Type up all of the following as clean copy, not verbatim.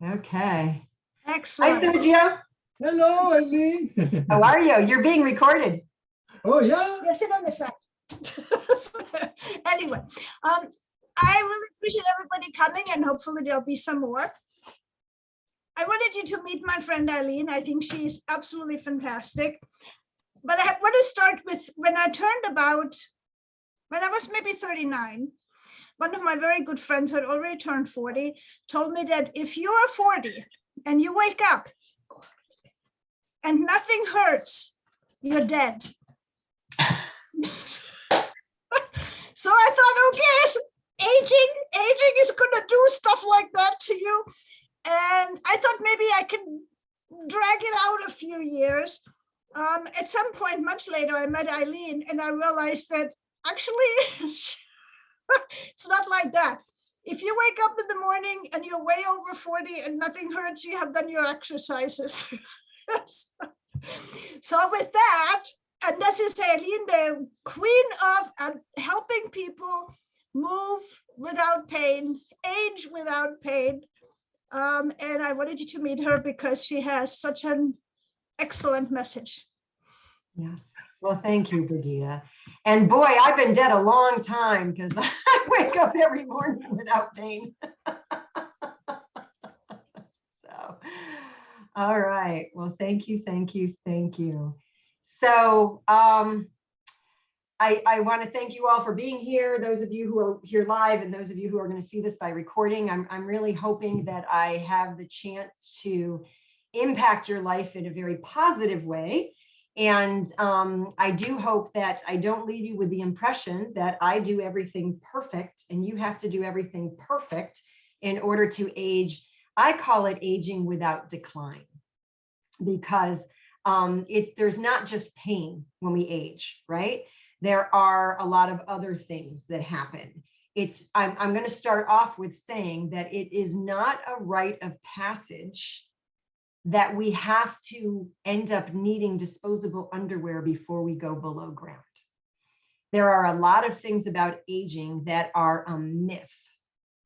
Okay. Hi, Excellent. Sergio. Hello, Eileen. How are you? You're being recorded. Oh, yeah? Yeah, sit on the side. Anyway, I really appreciate everybody coming, and hopefully there'll be some more. I wanted you to meet my friend Eileen. I think she's absolutely fantastic. But I want to start with when I was maybe 39, one of my very good friends who had already turned 40 told me that if you are 40 and you wake up and nothing hurts, you're dead. So I thought, okay, so aging is going to do stuff like that to you. And I thought maybe I can drag it out a few years. At some point, much later, I met Eileen and I realized that actually it's not like that. If you wake up in the morning and you're way over 40 and nothing hurts, you have done your exercises. So with that, and this is Eileen, the queen of helping people move without pain, age without pain. And I wanted you to meet her because she has such an excellent message. Yes. Well, thank you, Brigitte. And boy, I've been dead a long time because I wake up every morning without pain. So, all right. Well, thank you, thank you, thank you. So I want to thank you all for being here. Those of you who are here live and those of you who are going to see this by recording, I'm really hoping that I have the chance to impact your life in a very positive way. And I do hope that I don't leave you with the impression that I do everything perfect and you have to do everything perfect in order to age. I call it aging without decline, because there's not just pain when we age, right? There are a lot of other things that happen. I'm going to start off with saying that it is not a rite of passage that we have to end up needing disposable underwear before we go below ground. There are a lot of things about aging that are a myth.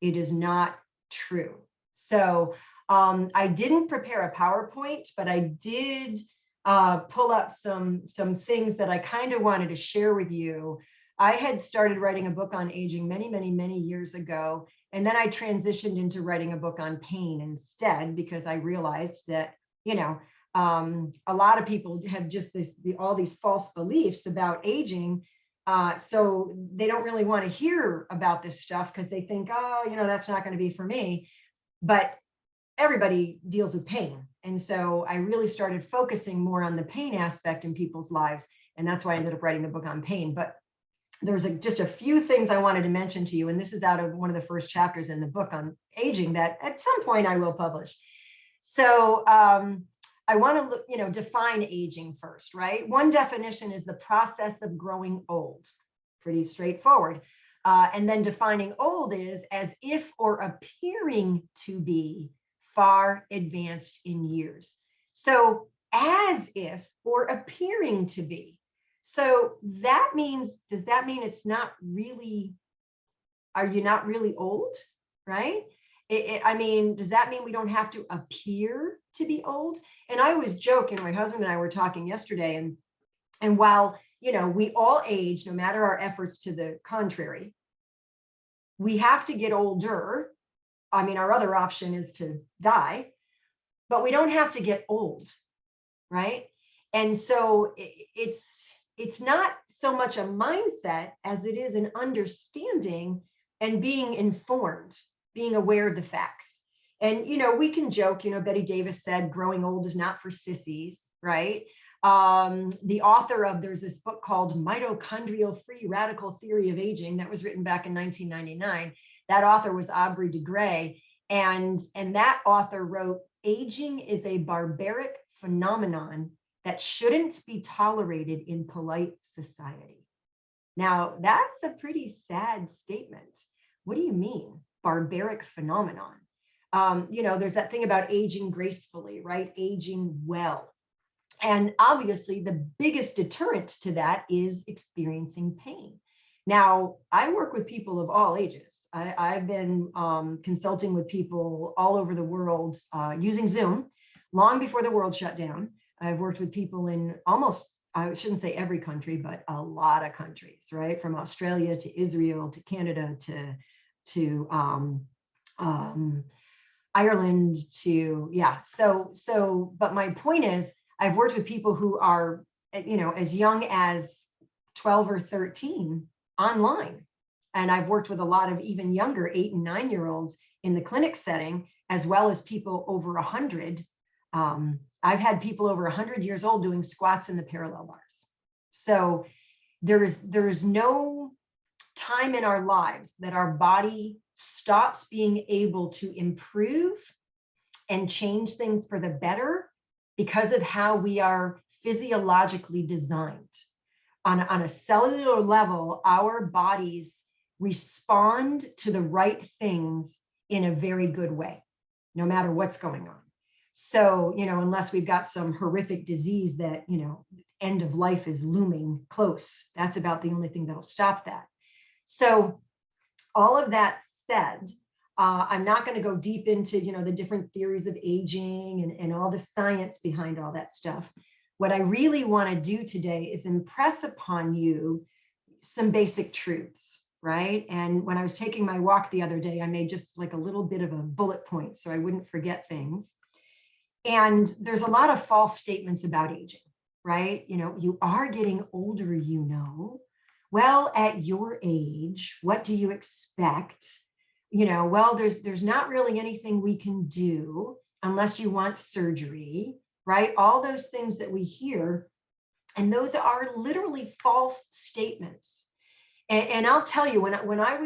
It is not true. So I didn't prepare a PowerPoint, but I did pull up some things that I kind of wanted to share with you. I had started writing a book on aging many years ago. And then I transitioned into writing a book on pain instead, because I realized that, a lot of people have just all these false beliefs about aging. So they don't really want to hear about this stuff because they think, oh, that's not going to be for me. But everybody deals with pain. And so I really started focusing more on the pain aspect in people's lives. And that's why I ended up writing the book on pain. But there's just a few things I wanted to mention to you. And this is out of one of the first chapters in the book on aging that at some point I will publish. So I want to define aging first, right? One definition is the process of growing old. Pretty straightforward. And then defining old is as if or appearing to be far advanced in years. So as if or appearing to be. So that means, does that mean it's not really, are you not really old, right? I mean, does that mean we don't have to appear to be old? And I always joke, my husband and I were talking yesterday, and while, we all age, no matter our efforts to the contrary, we have to get older. I mean, our other option is to die, but we don't have to get old, right? And so it's not so much a mindset as it is an understanding and being informed, being aware of the facts. And, we can joke, Betty Davis said, growing old is not for sissies, right? The author of, there's this book called Mitochondrial Free Radical Theory of Aging that was written back in 1999. That author was Aubrey de Grey. And that author wrote, aging is a barbaric phenomenon that shouldn't be tolerated in polite society. Now, that's a pretty sad statement. What do you mean, barbaric phenomenon? There's that thing about aging gracefully, right? Aging well. And obviously, the biggest deterrent to that is experiencing pain. Now, I work with people of all ages. I've been consulting with people all over the world using Zoom long before the world shut down. I've worked with people in almost, I shouldn't say every country, but a lot of countries, right? From Australia to Israel to Canada to Ireland to, yeah. But my point is, I've worked with people who are, as young as 12 or 13 online. And I've worked with a lot of even younger 8 and 9-year-olds in the clinic setting, as well as people over 100. I've had people over 100 years old doing squats in the parallel bars. So there's no time in our lives that our body stops being able to improve and change things for the better because of how we are physiologically designed. On a cellular level, our bodies respond to the right things in a very good way, no matter what's going on. So, unless we've got some horrific disease that, end of life is looming close, that's about the only thing that'll stop that. So all of that said, I'm not going to go deep into, the different theories of aging and all the science behind all that stuff. What I really want to do today is impress upon you some basic truths, right? And when I was taking my walk the other day, I made just like a little bit of a bullet point so I wouldn't forget things. And there's a lot of false statements about aging, right? You are getting older, Well, at your age, what do you expect? Well, there's not really anything we can do unless you want surgery, right? All those things that we hear, and those are literally false statements. And I'll tell you, when I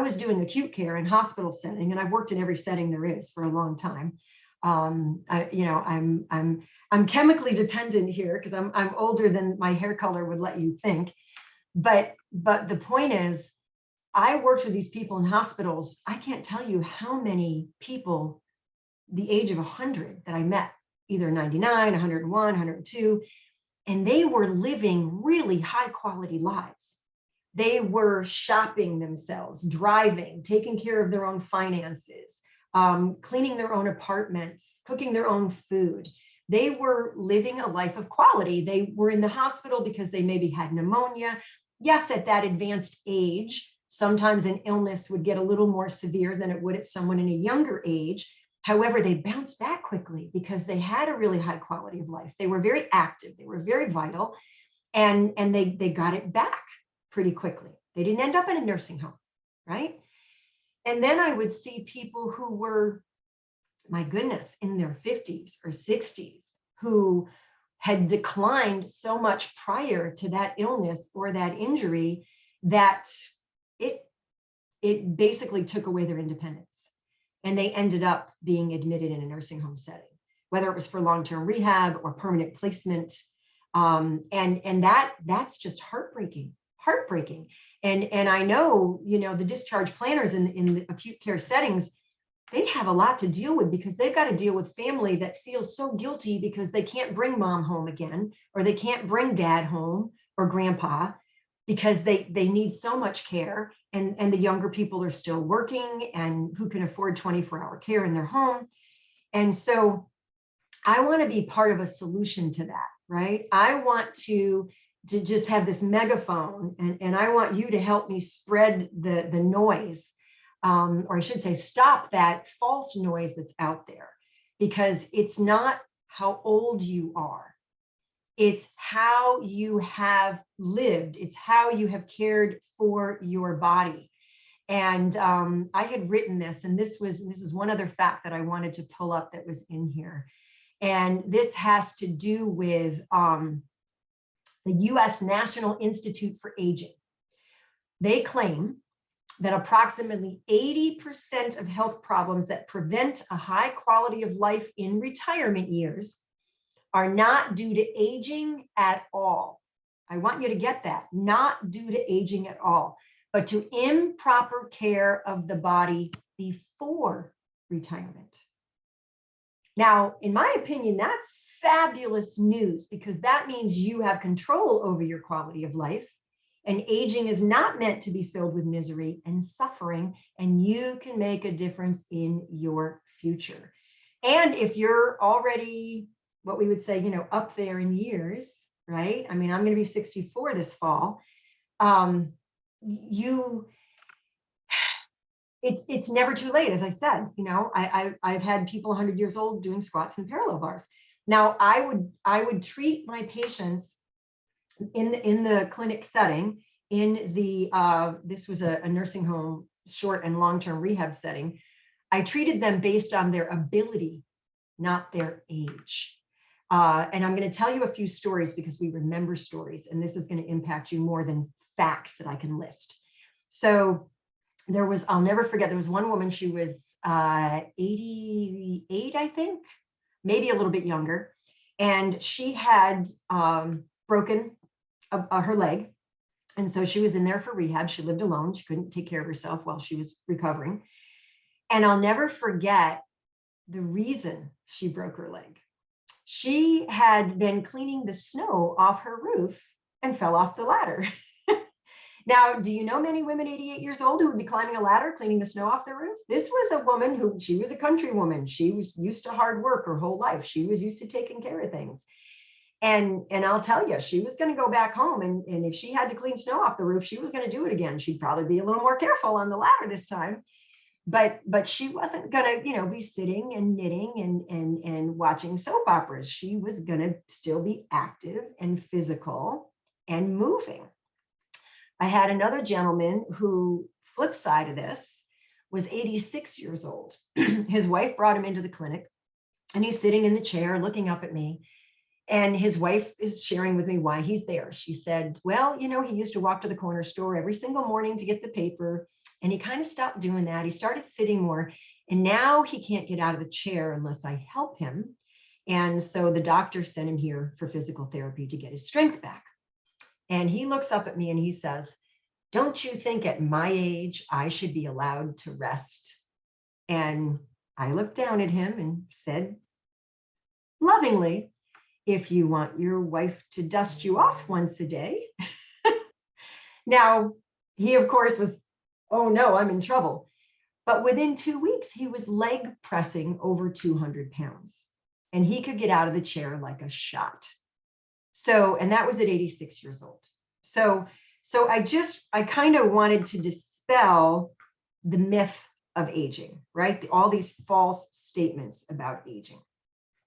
was doing acute care in hospital setting, and I've worked in every setting there is for a long time. I'm chemically dependent here because I'm older than my hair color would let you think. But the point is, I worked with these people in hospitals. I can't tell you how many people the age of 100 that I met, either 99, 101, 102, and they were living really high quality lives. They were shopping themselves, driving, taking care of their own finances, cleaning their own apartments, cooking their own food. They were living a life of quality. They were in the hospital because they maybe had pneumonia. Yes, at that advanced age, sometimes an illness would get a little more severe than it would at someone in a younger age. However, they bounced back quickly because they had a really high quality of life. They were very active. They were very vital, and they got it back pretty quickly. They didn't end up in a nursing home, right? And then I would see people who were, my goodness, in their 50s or 60s, who had declined so much prior to that illness or that injury that it basically took away their independence. And they ended up being admitted in a nursing home setting, whether it was for long-term rehab or permanent placement. And that's just heartbreaking. And I know, the discharge planners in the acute care settings, they have a lot to deal with because they've got to deal with family that feels so guilty because they can't bring mom home again, or they can't bring dad home or grandpa because they need so much care. And the younger people are still working and who can afford 24-hour care in their home. And so I want to be part of a solution to that, right? I want to just have this megaphone, and I want you to help me spread the noise, or I should say, stop that false noise that's out there, because it's not how old you are. It's how you have lived. It's how you have cared for your body. And I had written this, and this is one other fact that I wanted to pull up that was in here. And this has to do with the US National Institute for Aging. They claim that approximately 80% of health problems that prevent a high quality of life in retirement years are not due to aging at all. I want you to get that, not due to aging at all, but to improper care of the body before retirement. Now, in my opinion, that's fabulous news, because that means you have control over your quality of life And aging is not meant to be filled with misery and suffering, and you can make a difference in your future. And if you're already, what we would say, up there in years, right? I mean, I'm going to be 64 this fall. It's never too late. As I said, I've had people 100 years old doing squats and parallel bars. Now, I would treat my patients in the clinic setting, in the this was a nursing home, short and long-term rehab setting. I treated them based on their ability, not their age. And I'm going to tell you a few stories because we remember stories, and this is going to impact you more than facts that I can list. So I'll never forget, there was one woman, she was 88, I think, maybe a little bit younger. And she had broken her leg. And so she was in there for rehab. She lived alone. She couldn't take care of herself while she was recovering. And I'll never forget the reason she broke her leg. She had been cleaning the snow off her roof and fell off the ladder. Now, do you know many women 88 years old who would be climbing a ladder, cleaning the snow off their roof? This was a woman she was a country woman. She was used to hard work her whole life. She was used to taking care of things. And I'll tell you, she was going to go back home. And if she had to clean snow off the roof, she was going to do it again. She'd probably be a little more careful on the ladder this time. But she wasn't going to, be sitting and knitting and watching soap operas. She was going to still be active and physical and moving. I had another gentleman who, flip side of this, was 86 years old. His wife brought him into the clinic, and he's sitting in the chair looking up at me. And his wife is sharing with me why he's there. She said, well, he used to walk to the corner store every single morning to get the paper, and he kind of stopped doing that. He started sitting more, and now he can't get out of the chair unless I help him. And so the doctor sent him here for physical therapy to get his strength back. And he looks up at me and he says, don't you think at my age, I should be allowed to rest? And I looked down at him and said lovingly, if you want your wife to dust you off once a day. Now, he, of course, was, oh no, I'm in trouble. But within 2 weeks, he was leg pressing over 200 pounds, and he could get out of the chair like a shot. So, and that was at 86 years old. So I kind of wanted to dispel the myth of aging, right? All these false statements about aging.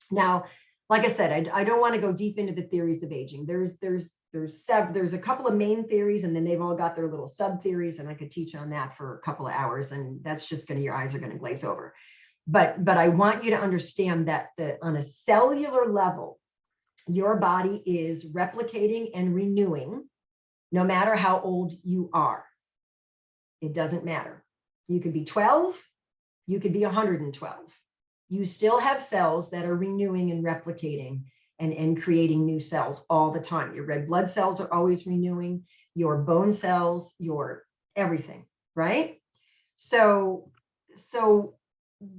Now, like I said, I don't want to go deep into the theories of aging. There's a couple of main theories, and then they've all got their little sub theories, and I could teach on that for a couple of hours, and that's just your eyes are going to glaze over. But I want you to understand that on a cellular level, your body is replicating and renewing no matter how old you are. It doesn't matter. You could be 12, you could be 112. You still have cells that are renewing and replicating and creating new cells all the time. Your red blood cells are always renewing, your bone cells, your everything, right? So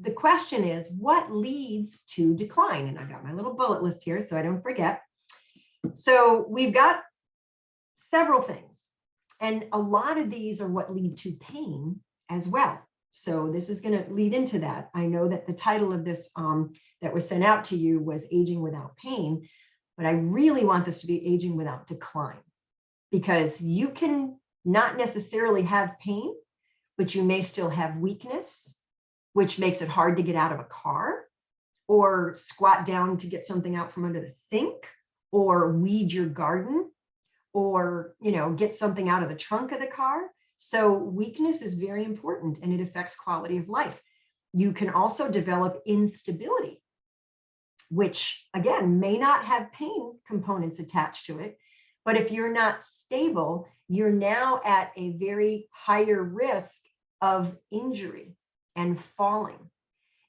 the question is, what leads to decline? And I've got my little bullet list here so I don't forget. So we've got several things, and a lot of these are what lead to pain as well. So this is going to lead into that. I know that the title of this that was sent out to you was Aging Without Pain, but I really want this to be Aging Without Decline, because you can not necessarily have pain, but you may still have weakness, which makes it hard to get out of a car or squat down to get something out from under the sink or weed your garden or, get something out of the trunk of the car. So weakness is very important, and it affects quality of life. You can also develop instability, which again, may not have pain components attached to it, but if you're not stable, you're now at a very higher risk of injury and falling.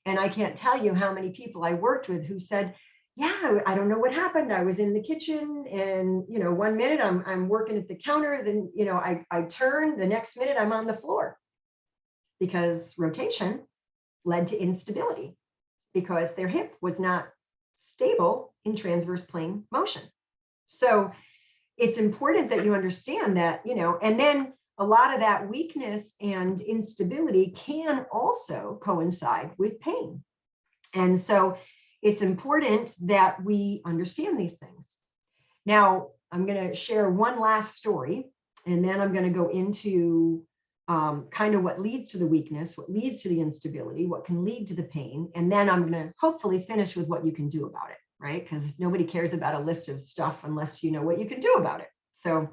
And I can't tell you how many people I worked with who said, yeah, I don't know what happened. I was in the kitchen and, 1 minute I'm working at the counter, then, I turn, the next minute I'm on the floor, because rotation led to instability because their hip was not stable in transverse plane motion. So it's important that you understand that, and then a lot of that weakness and instability can also coincide with pain. And so it's important that we understand these things. Now, I'm going to share one last story, and then I'm going to go into kind of what leads to the weakness, what leads to the instability, what can lead to the pain. And then I'm going to hopefully finish with what you can do about it, right? Because nobody cares about a list of stuff unless you know what you can do about it. So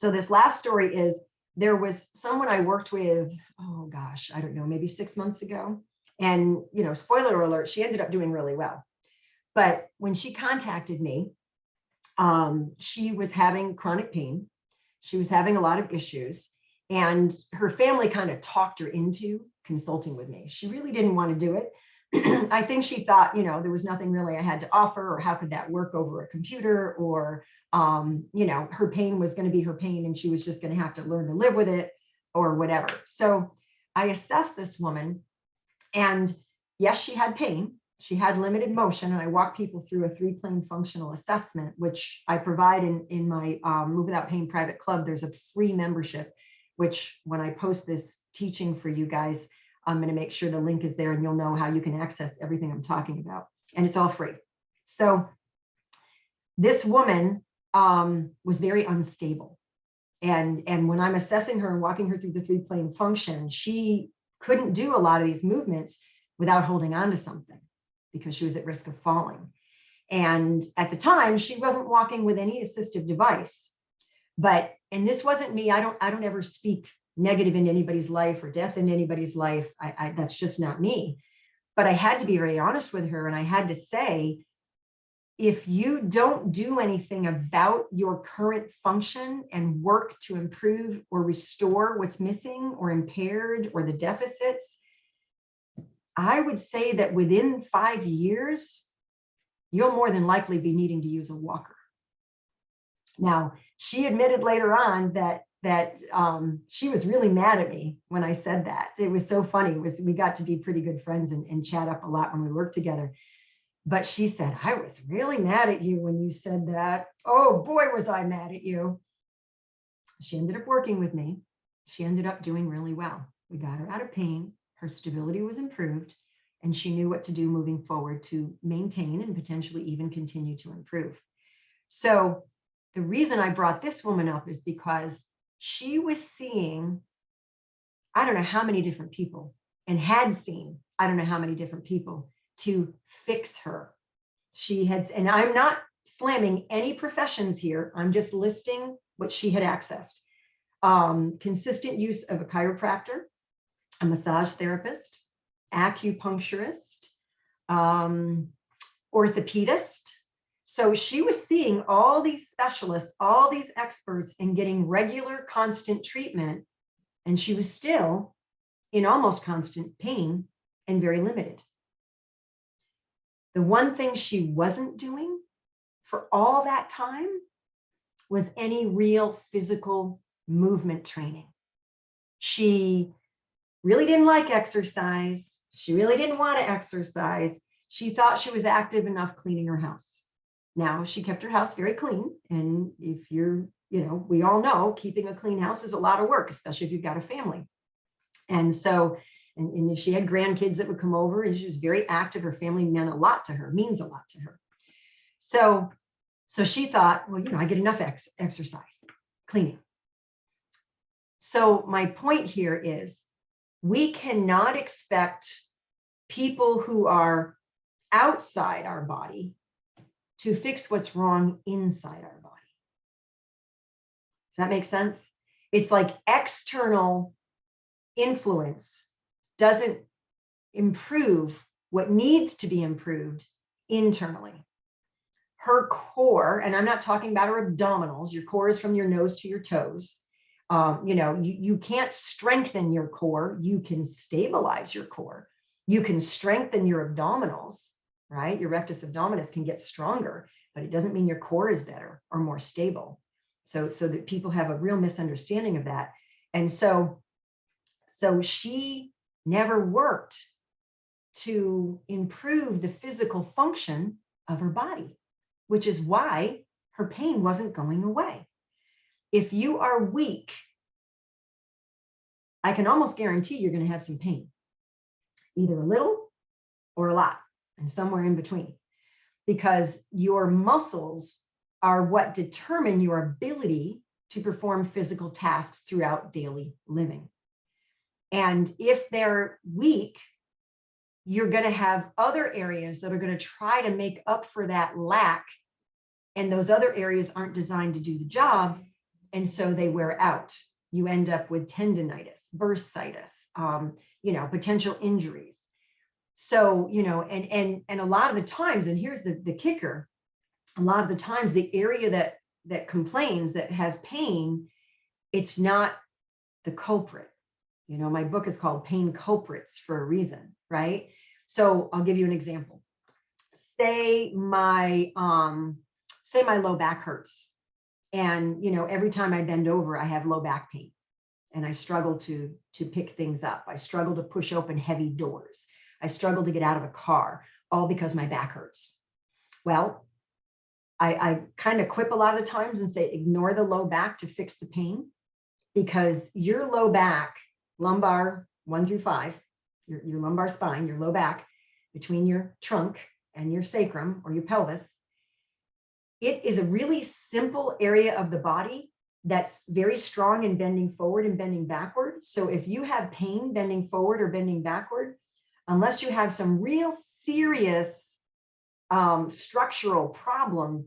this last story is, there was someone I worked with, oh gosh, I don't know, maybe 6 months ago. And, spoiler alert, she ended up doing really well. But when she contacted me, she was having chronic pain. She was having a lot of issues. And her family kind of talked her into consulting with me. She really didn't want to do it. I think she thought, there was nothing really I had to offer, or how could that work over a computer, or, her pain was going to be her pain and she was just going to have to learn to live with it or whatever. So I assessed this woman, and yes, she had pain. She had limited motion, and I walk people through a 3-plane functional assessment, which I provide in my Move Without Pain private club. There's a free membership, which when I post this teaching for you guys, I'm going to make sure the link is there and you'll know how you can access everything I'm talking about. And it's all free. So this woman was very unstable. And when I'm assessing her and walking her through the 3-plane function, she couldn't do a lot of these movements without holding on to something, because she was at risk of falling. And at the time, she wasn't walking with any assistive device. And this wasn't me. I don't ever speak negative into anybody's life or death into anybody's life. That's just not me. But I had to be very honest with her. And I had to say, if you don't do anything about your current function and work to improve or restore what's missing or impaired or the deficits, I would say that within 5 years, you'll more than likely be needing to use a walker. Now, she admitted later on that she was really mad at me when I said that. It was so funny. We got to be pretty good friends and chat up a lot when we worked together. But she said, I was really mad at you when you said that. Oh boy, was I mad at you. She ended up working with me. She ended up doing really well. We got her out of pain. Her stability was improved, and she knew what to do moving forward to maintain and potentially even continue to improve. So the reason I brought this woman up is because she was seeing, I don't know how many different people, and had seen, I don't know how many different people to fix her. She had, and I'm not slamming any professions here. I'm just listing what she had accessed. Consistent use of a chiropractor, a massage therapist, acupuncturist, orthopedist. So she was seeing all these specialists, all these experts, and getting regular, constant treatment. And she was still in almost constant pain and very limited. The one thing she wasn't doing for all that time was any real physical movement training. She really didn't like exercise. She really didn't want to exercise. She thought she was active enough cleaning her house. Now, she kept her house very clean. And if you're, we all know keeping a clean house is a lot of work, especially if you've got a family. And so, and she had grandkids that would come over, and she was very active. Her family meant a lot to her, means a lot to her. So she thought, well, I get enough exercise, cleaning. So my point here is, we cannot expect people who are outside our body to fix what's wrong inside our body. Does that make sense? It's like external influence doesn't improve what needs to be improved internally. Her core, and I'm not talking about her abdominals, your core is from your nose to your toes. You can't strengthen your core. You can stabilize your core. You can strengthen your abdominals, right? Your rectus abdominis can get stronger, but it doesn't mean your core is better or more stable. So that people have a real misunderstanding of that. And so she never worked to improve the physical function of her body, which is why her pain wasn't going away. If you are weak, I can almost guarantee you're going to have some pain, either a little or a lot, and somewhere in between, because your muscles are what determine your ability to perform physical tasks throughout daily living. And if they're weak, you're going to have other areas that are going to try to make up for that lack. And those other areas aren't designed to do the job. And so they wear out. You end up with tendonitis, bursitis, potential injuries. So, and a lot of the times, and here's the kicker, a lot of the times the area that complains, that has pain, it's not the culprit. My book is called Pain Culprits for a reason, right? So I'll give you an example. Say my low back hurts, and every time I bend over, I have low back pain, and I struggle to pick things up. I struggle to push open heavy doors. I struggle to get out of a car, all because my back hurts. Well, I kind of quip a lot of the times and say, ignore the low back to fix the pain, because your low back, lumbar 1 through 5, your lumbar spine, your low back, between your trunk and your sacrum or your pelvis, it is a really simple area of the body that's very strong in bending forward and bending backward. So if you have pain bending forward or bending backward, unless you have some real serious structural problem,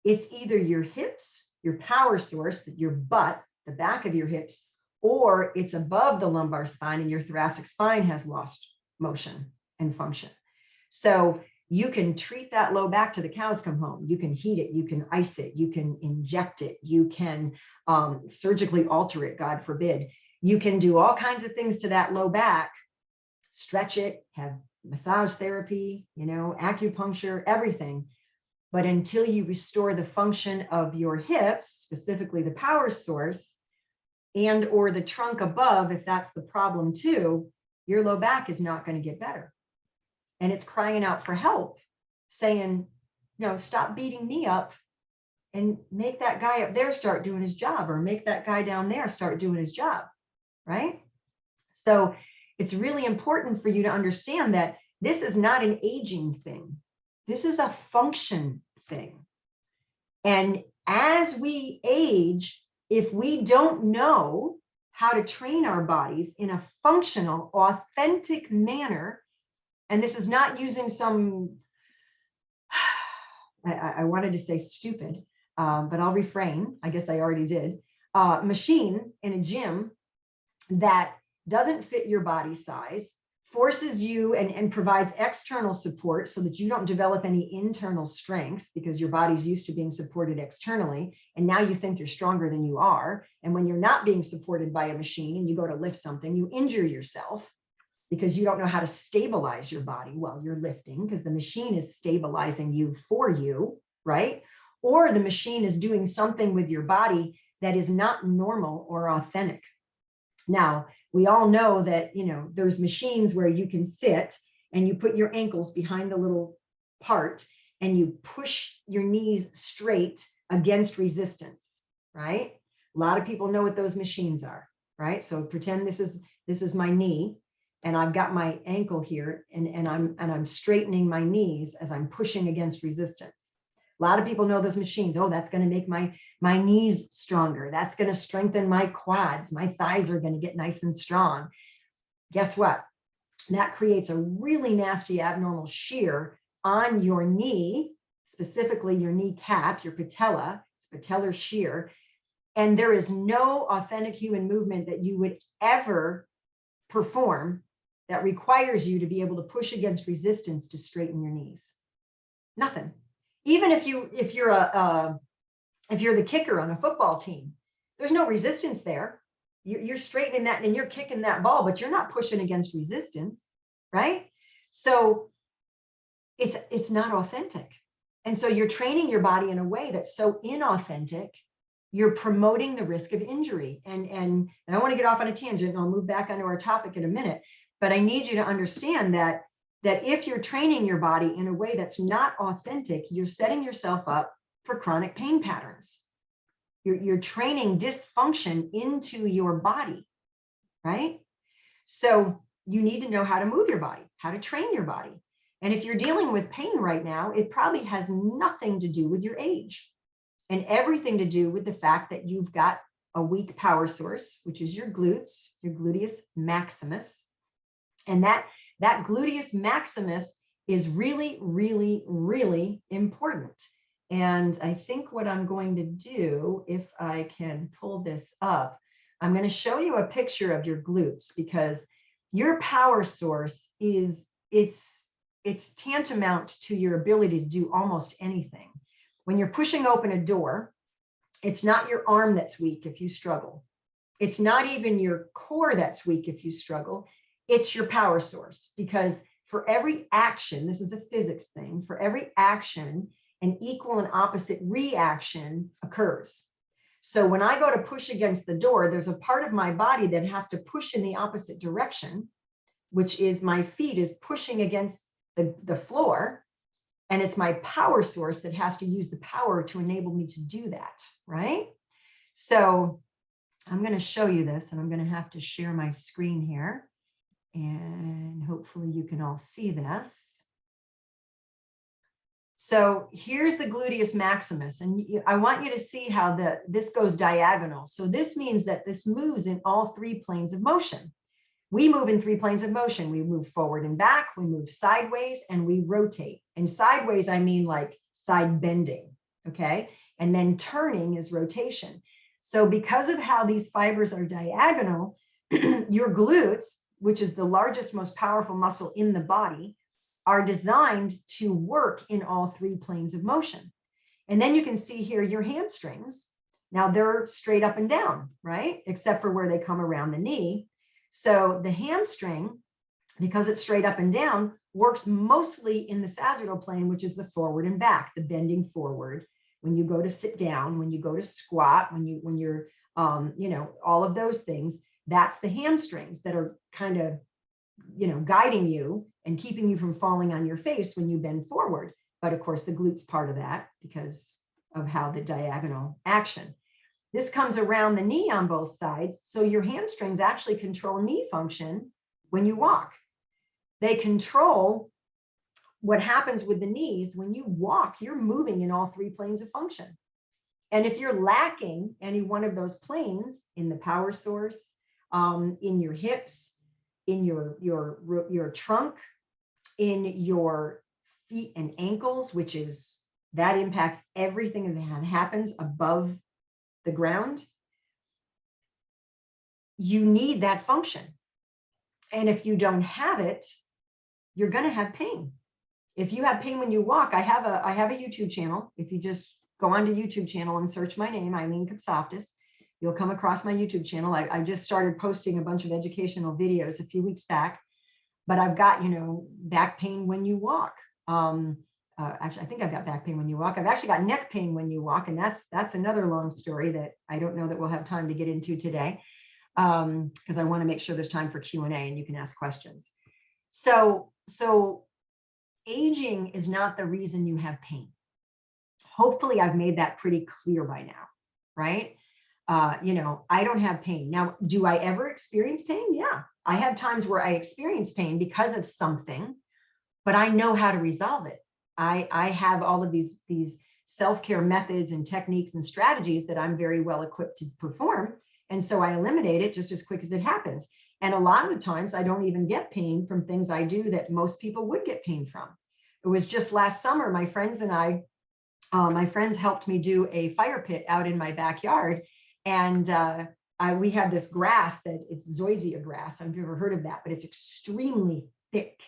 it's either your hips, your power source, your butt, the back of your hips, or it's above the lumbar spine and your thoracic spine has lost motion and function. So you can treat that low back till the cows come home. You can heat it, you can ice it, you can inject it, you can surgically alter it, God forbid. You can do all kinds of things to that low back, stretch it, have massage therapy, acupuncture, everything. But until you restore the function of your hips, specifically the power source, and or the trunk above, if that's the problem too, your low back is not going to get better. And it's crying out for help, saying, stop beating me up and make that guy up there start doing his job, or make that guy down there start doing his job, right? So it's really important for you to understand that this is not an aging thing. This is a function thing. And as we age, if we don't know how to train our bodies in a functional, authentic manner, and this is not using some, I wanted to say stupid, but I'll refrain. I guess I already did. Machine in a gym that doesn't fit your body size, forces you and provides external support so that you don't develop any internal strength, because your body's used to being supported externally. And now you think you're stronger than you are. And when you're not being supported by a machine and you go to lift something, you injure yourself because you don't know how to stabilize your body while you're lifting, because the machine is stabilizing you for you, right? Or the machine is doing something with your body that is not normal or authentic. Now, we all know that, there's machines where you can sit and you put your ankles behind the little part and you push your knees straight against resistance, right? A lot of people know what those machines are, right? So pretend this is my knee, and I've got my ankle here, and I'm straightening my knees as I'm pushing against resistance. A lot of people know those machines. Oh, that's going to make my knees stronger. That's going to strengthen my quads. My thighs are going to get nice and strong. Guess what? That creates a really nasty abnormal shear on your knee, specifically your kneecap, your patella. It's patellar shear. And there is no authentic human movement that you would ever perform that requires you to be able to push against resistance to straighten your knees. Nothing. Even if you're the kicker on a football team, there's no resistance there. You're straightening that and you're kicking that ball, but you're not pushing against resistance, right? So it's not authentic. And so you're training your body in a way that's so inauthentic, you're promoting the risk of injury. And I want to get off on a tangent, and I'll move back onto our topic in a minute, but I need you to understand that if you're training your body in a way that's not authentic, you're setting yourself up for chronic pain patterns. You're training dysfunction into your body, right? So you need to know how to move your body, how to train your body. And if you're dealing with pain right now, it probably has nothing to do with your age and everything to do with the fact that you've got a weak power source, which is your glutes, your gluteus maximus. And that gluteus maximus is really, really, really important. And I think what I'm going to do, if I can pull this up, I'm going to show you a picture of your glutes, because your power source is, it's tantamount to your ability to do almost anything. When you're pushing open a door, it's not your arm that's weak if you struggle. It's not even your core that's weak if you struggle. It's your power source, because for every action, this is a physics thing, for every action, an equal and opposite reaction occurs. So when I go to push against the door, there's a part of my body that has to push in the opposite direction, which is my feet is pushing against the floor. And it's my power source that has to use the power to enable me to do that, right? So I'm going to show you this, and I'm going to have to share my screen here. And hopefully you can all see this. So here's the gluteus maximus, and I want you to see how this goes diagonal. So this means that this moves in all three planes of motion. We move in three planes of motion. We move forward and back, we move sideways, and we rotate. And sideways, I mean like side bending, okay? And then turning is rotation. So because of how these fibers are diagonal, your glutes, which is the largest, most powerful muscle in the body, are designed to work in all three planes of motion. And then you can see here your hamstrings. Now they're straight up and down, right? Except for where they come around the knee. So the hamstring, because it's straight up and down, works mostly in the sagittal plane, which is the forward and back, the bending forward. When you go to sit down, when you go to squat, when you're, all of those things, that's the hamstrings that are kind of, guiding you and keeping you from falling on your face when you bend forward. But of course, the glutes part of that because of how the diagonal action. This comes around the knee on both sides. So your hamstrings actually control knee function when you walk. They control what happens with the knees. When you walk, you're moving in all three planes of function. And if you're lacking any one of those planes in the power source, in your hips, in your trunk, in your feet and ankles, that impacts everything that happens above the ground, you need that function. And if you don't have it, you're going to have pain. If you have pain when you walk, I have a YouTube channel. If you just go onto YouTube channel and search my name, Eileen Kapsoftis, you'll come across my YouTube channel. I just started posting a bunch of educational videos a few weeks back, but I've got, back pain when you walk. Actually, I think I've got back pain when you walk. I've actually got neck pain when you walk. And that's another long story that I don't know that we'll have time to get into today, because I want to make sure there's time for Q&A and you can ask questions. So aging is not the reason you have pain. Hopefully I've made that pretty clear by now, right? I don't have pain. Now, do I ever experience pain? Yeah, I have times where I experience pain because of something, but I know how to resolve it. I have all of these self-care methods and techniques and strategies that I'm very well equipped to perform. And so I eliminate it just as quick as it happens. And a lot of the times I don't even get pain from things I do that most people would get pain from. It was just last summer, my friends and I, my friends helped me do a fire pit out in my backyard. And we had this grass that it's zoysia grass. I don't know if you've ever heard of that, but it's extremely thick,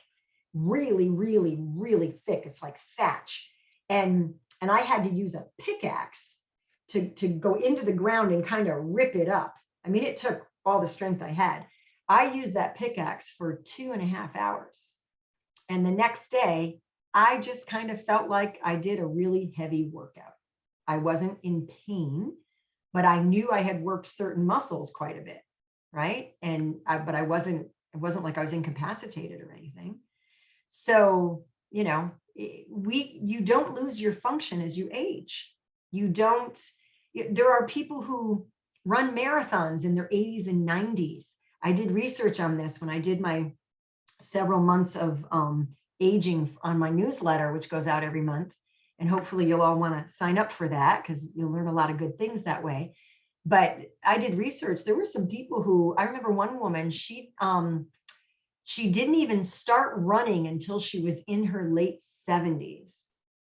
really, really, really thick. It's like thatch. And I had to use a pickaxe to go into the ground and kind of rip it up. I mean, it took all the strength I had. I used that pickaxe for 2.5 hours. And the next day, I just kind of felt like I did a really heavy workout. I wasn't in pain, but I knew I had worked certain muscles quite a bit, right? But it wasn't like I was incapacitated or anything. So, you don't lose your function as you age. There are people who run marathons in their 80s and 90s. I did research on this when I did my several months of aging on my newsletter, which goes out every month. And hopefully you'll all want to sign up for that because you'll learn a lot of good things that way. But I did research. There were some people who, I remember one woman, she didn't even start running until she was in her late 70s.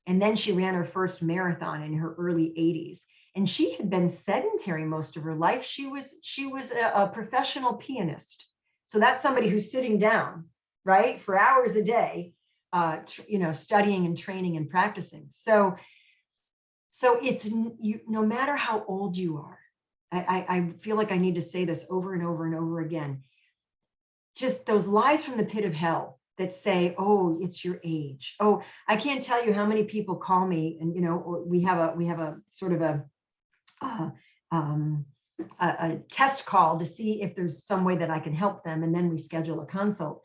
And then she ran her first marathon in her early 80s. And she had been sedentary most of her life. She was a professional pianist. So that's somebody who's sitting down, right, for hours a day, studying and training and practicing. So it's no matter how old you are, I feel like I need to say this over and over and over again. Just those lies from the pit of hell that say, oh, it's your age. Oh, I can't tell you how many people call me, and we have a sort of a test call to see if there's some way that I can help them, and then we schedule a consult.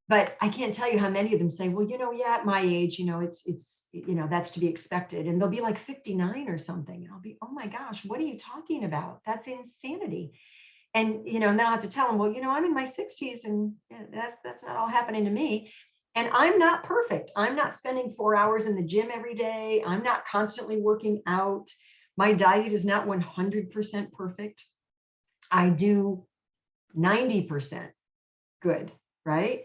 But I can't tell you how many of them say, well, yeah, at my age, it's that's to be expected. And they'll be like 59 or something. And I'll be, oh my gosh, what are you talking about? That's insanity. And, then I'll have to tell them, well, I'm in my 60s and that's not all happening to me. And I'm not perfect. I'm not spending 4 hours in the gym every day. I'm not constantly working out. My diet is not 100% perfect. I do 90% good, right?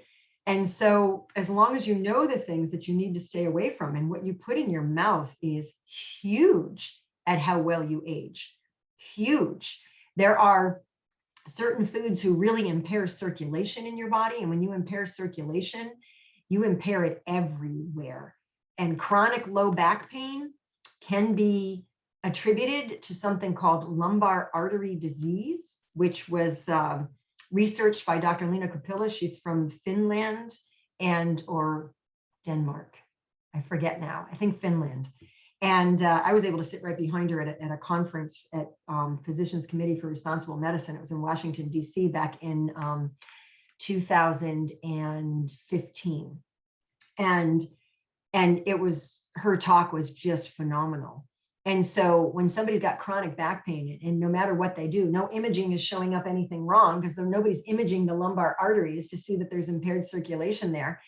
And so as long as you know the things that you need to stay away from, and what you put in your mouth is huge at how well you age, huge. There are certain foods who really impair circulation in your body. And when you impair circulation, you impair it everywhere. And chronic low back pain can be attributed to something called lumbar artery disease, which was researched by Dr. Lena Kapila. She's from Finland or Denmark. I forget now. I think Finland. And I was able to sit right behind her at a conference at Physicians Committee for Responsible Medicine. It was in Washington, D.C. back in 2015. And it was, her talk was just phenomenal. And so when somebody's got chronic back pain, and no matter what they do, no imaging is showing up anything wrong, because nobody's imaging the lumbar arteries to see that there's impaired circulation there.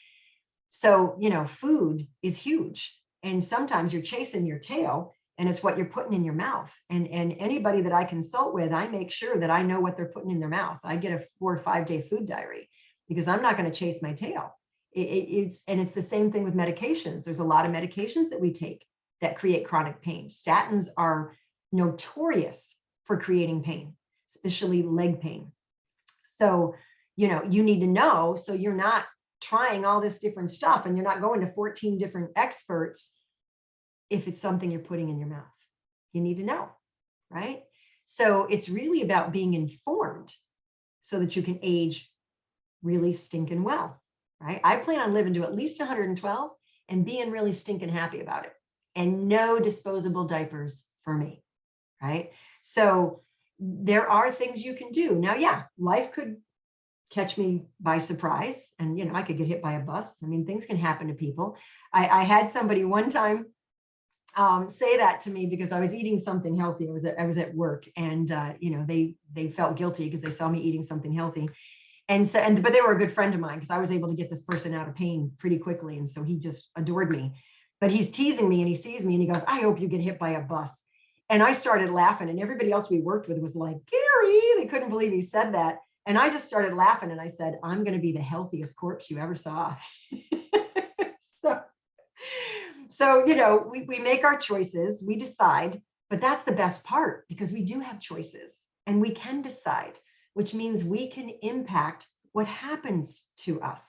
So, food is huge. And sometimes you're chasing your tail, and it's what you're putting in your mouth. And anybody that I consult with, I make sure that I know what they're putting in their mouth. I get a 4 or 5 day food diary, because I'm not going to chase my tail. It's the same thing with medications. There's a lot of medications that we take that create chronic pain. Statins are notorious for creating pain, especially leg pain. So, you need to know, so you're not trying all this different stuff and you're not going to 14 different experts if it's something you're putting in your mouth. You need to know, right? So it's really about being informed so that you can age really stinking well, right? I plan on living to at least 112 and being really stinking happy about it. And no disposable diapers for me, right? So there are things you can do. Now, yeah, life could catch me by surprise, and I could get hit by a bus. I mean, things can happen to people. I had somebody one time say that to me because I was eating something healthy. I was at work, and they felt guilty because they saw me eating something healthy. But they were a good friend of mine, because I was able to get this person out of pain pretty quickly. And so he just adored me. But he's teasing me, and he sees me and he goes, I hope you get hit by a bus. And I started laughing, and everybody else we worked with was like, Gary, they couldn't believe he said that. And I just started laughing, and I said, I'm going to be the healthiest corpse you ever saw. So, we make our choices, we decide, but that's the best part, because we do have choices and we can decide, which means we can impact what happens to us,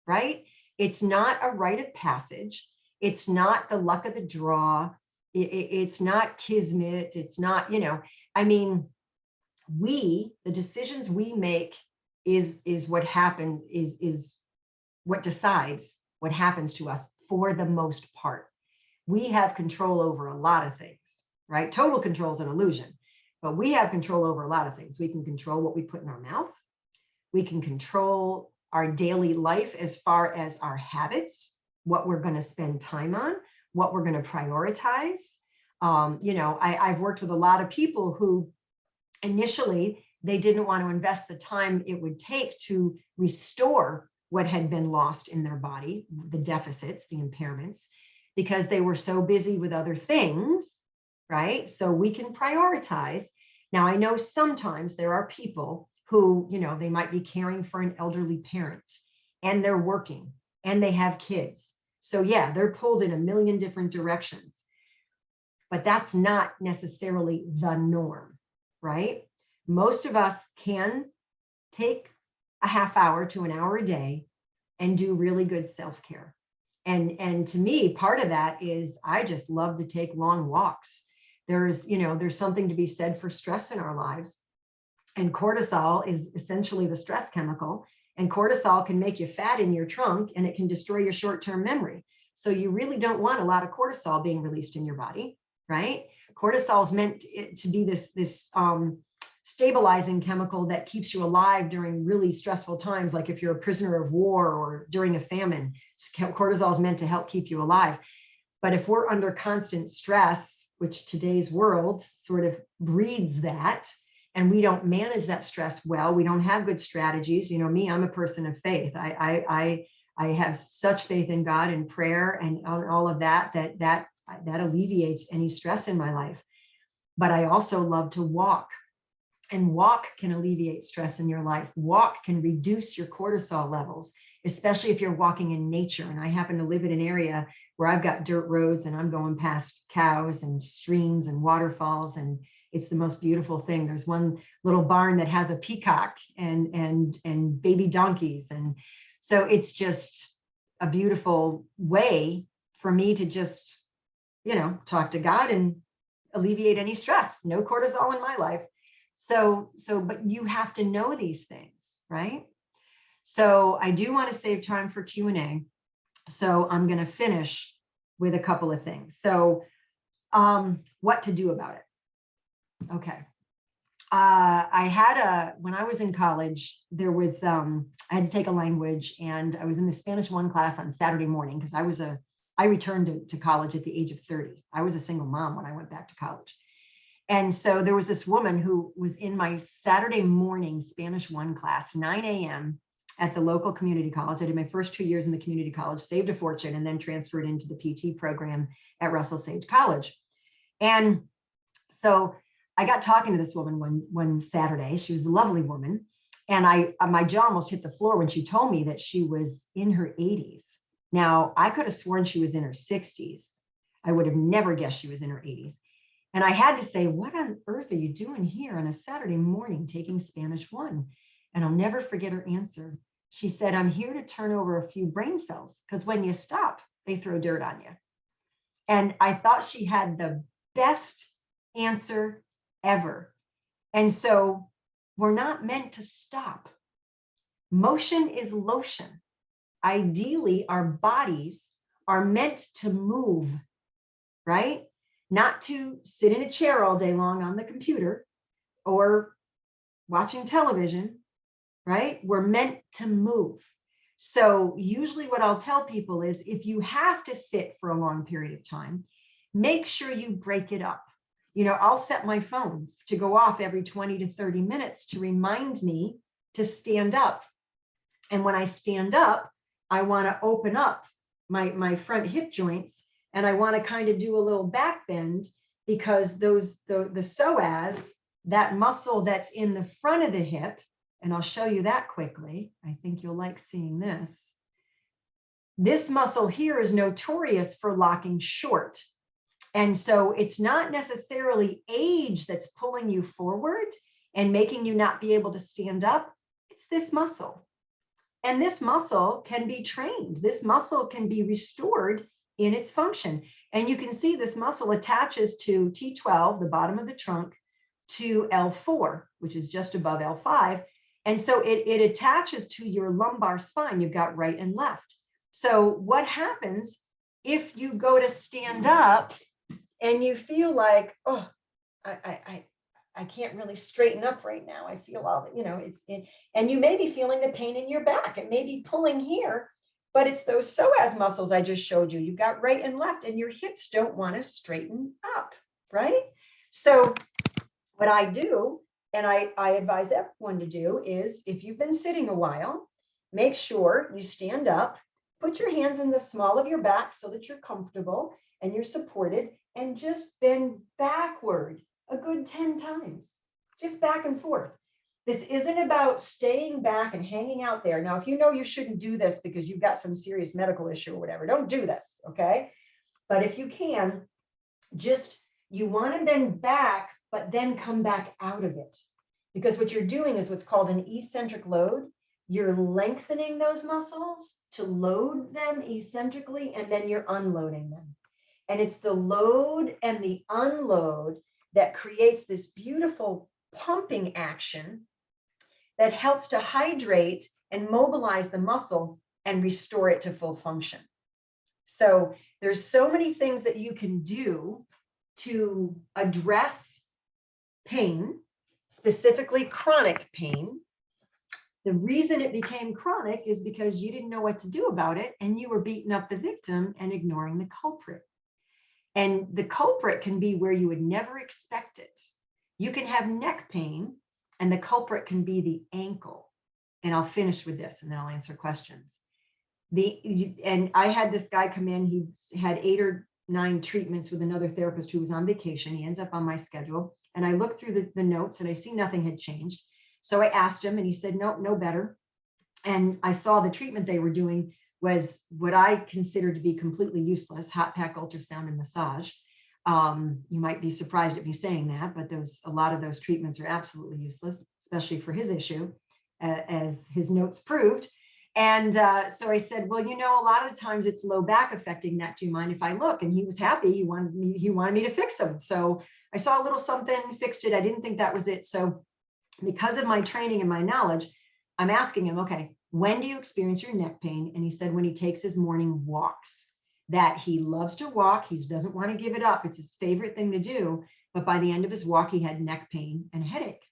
right? It's not a rite of passage. It's not the luck of the draw. It's not kismet. It's not, the decisions we make is what happens, is what decides what happens to us for the most part. We have control over a lot of things, right? Total control is an illusion, but we have control over a lot of things. We can control what we put in our mouth. We can control our daily life as far as our habits, what we're going to spend time on, what we're going to prioritize. I've worked with a lot of people who initially they didn't want to invest the time it would take to restore what had been lost in their body, the deficits, the impairments, because they were so busy with other things, right? So we can prioritize. Now, I know sometimes there are people who, they might be caring for an elderly parent and they're working and they have kids. So yeah, they're pulled in a million different directions, but that's not necessarily the norm, right? Most of us can take a half hour to an hour a day and do really good self-care. And to me, part of that is I just love to take long walks. There's something to be said for stress in our lives. And cortisol is essentially the stress chemical. And cortisol can make you fat in your trunk and it can destroy your short-term memory. So you really don't want a lot of cortisol being released in your body, right? Cortisol is meant to be this stabilizing chemical that keeps you alive during really stressful times, like if you're a prisoner of war or during a famine. Cortisol is meant to help keep you alive. But if we're under constant stress, which today's world sort of breeds that, and we don't manage that stress well, we don't have good strategies. Me, I'm a person of faith. I have such faith in God and prayer and all of that alleviates any stress in my life. But I also love to walk. And walk can alleviate stress in your life. Walk can reduce your cortisol levels, especially if you're walking in nature. And I happen to live in an area where I've got dirt roads and I'm going past cows and streams and waterfalls. And it's the most beautiful thing. There's one little barn that has a peacock and baby donkeys. And so it's just a beautiful way for me to just, talk to God and alleviate any stress. No cortisol in my life. But you have to know these things, right? So I do want to save time for Q&A. So I'm going to finish with a couple of things. So what to do about it? Okay. When I was in college, there was, I had to take a language and I was in the Spanish 1 class on Saturday morning because I returned to college at the age of 30. I was a single mom when I went back to college. And so there was this woman who was in my Saturday morning Spanish 1 class, 9 a.m. at the local community college. I did my first 2 years in the community college, saved a fortune, and then transferred into the PT program at Russell Sage College. And so I got talking to this woman one Saturday. She was a lovely woman. And my jaw almost hit the floor when she told me that she was in her 80s. Now, I could have sworn she was in her 60s. I would have never guessed she was in her 80s. And I had to say, what on earth are you doing here on a Saturday morning taking Spanish 1? And I'll never forget her answer. She said, I'm here to turn over a few brain cells because when you stop, they throw dirt on you. And I thought she had the best answer ever. And so we're not meant to stop. Motion is lotion. Ideally, our bodies are meant to move, right? Not to sit in a chair all day long on the computer or watching television, right? We're meant to move. So usually what I'll tell people is if you have to sit for a long period of time, make sure you break it up. I'll set my phone to go off every 20 to 30 minutes to remind me to stand up. And when I stand up, I want to open up my front hip joints. And I want to kind of do a little back bend because the psoas, that muscle that's in the front of the hip, and I'll show you that quickly. I think you'll like seeing this. This muscle here is notorious for locking short. And so it's not necessarily age that's pulling you forward and making you not be able to stand up. It's this muscle. And this muscle can be trained. This muscle can be restored in its function. And you can see this muscle attaches to T12, the bottom of the trunk, to L4, which is just above L5. And so it attaches to your lumbar spine. You've got right and left. So what happens if you go to stand up and you feel like, oh, I can't really straighten up right now. I feel all, and you may be feeling the pain in your back. It may be pulling here. But it's those psoas muscles I just showed you. You've got right and left, and your hips don't want to straighten up. right? So what I do, and I advise everyone to do, is if you've been sitting a while, make sure you stand up, put your hands in the small of your back so that you're comfortable and you're supported, and just bend backward a good 10 times, just back and forth. This isn't about staying back and hanging out there. Now, if you know you shouldn't do this because you've got some serious medical issue or whatever, don't do this, okay? But if you can, just, you want to bend back, but then come back out of it. Because what you're doing is what's called an eccentric load. You're lengthening those muscles to load them eccentrically, and then you're unloading them. And it's the load and the unload that creates this beautiful pumping action that helps to hydrate and mobilize the muscle and restore it to full function. So there's so many things that you can do to address pain, specifically chronic pain. The reason it became chronic is because you didn't know what to do about it, and you were beating up the victim and ignoring the culprit. And the culprit can be where you would never expect it. You can have neck pain, and the culprit can be the ankle. And I'll finish with this, and then I'll answer questions. And I had this guy come in. He had 8 or 9 treatments with another therapist who was on vacation. He ends up on my schedule, and I looked through the notes, and I see nothing had changed. So I asked him, and he said, no, no better. And I saw the treatment they were doing was what I consider to be completely useless: hot pack ultrasound and massage. You might be surprised at me saying that, but a lot of those treatments are absolutely useless, especially for his issue, as his notes proved. And so I said, well, you know, a lot of the times it's low back affecting neck. Do you mind if I look? And he was happy. He wanted me to fix him. So I saw a little something, fixed it. I didn't think that was it. So because of my training and my knowledge, I'm asking him, okay, when do you experience your neck pain? And he said, when he takes his morning walks. That he loves to walk. He doesn't want to give it up. It's his favorite thing to do. But by the end of his walk, he had neck pain and a headache.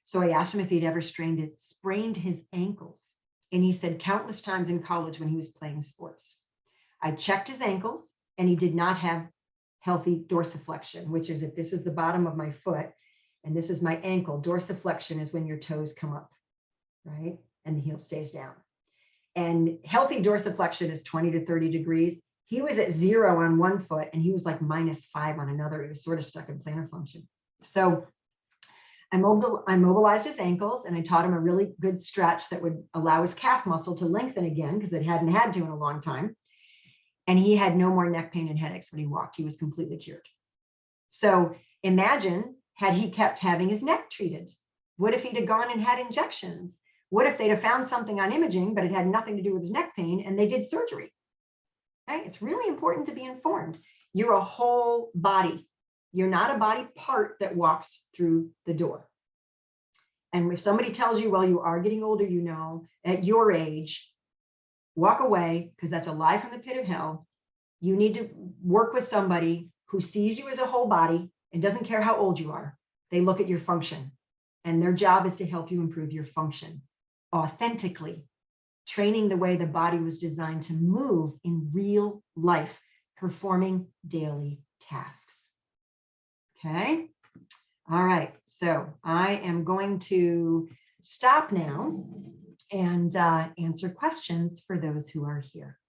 So I asked him if he'd ever sprained his ankles. And he said countless times in college when he was playing sports. I checked his ankles, and he did not have healthy dorsiflexion, which is, if this is the bottom of my foot and this is my ankle, dorsiflexion is when your toes come up, right? And the heel stays down. And healthy dorsiflexion is 20 to 30 degrees. He was at 0 on one foot, and he was like -5 on another. He was sort of stuck in plantar function. So I mobilized his ankles, and I taught him a really good stretch that would allow his calf muscle to lengthen again, because it hadn't had to in a long time. And he had no more neck pain and headaches when he walked. He was completely cured. So imagine, had he kept having his neck treated? What if he'd have gone and had injections? What if they'd have found something on imaging, but it had nothing to do with his neck pain, and they did surgery? Right? It's really important to be informed. You're a whole body. You're not a body part that walks through the door. And if somebody tells you, well, you are getting older, you know, at your age, walk away, because that's a lie from the pit of hell. You need to work with somebody who sees you as a whole body and doesn't care how old you are. They look at your function, and their job is to help you improve your function authentically, training the way the body was designed to move in real life, performing daily tasks. Okay. All right. So I am going to stop now and answer questions for those who are here.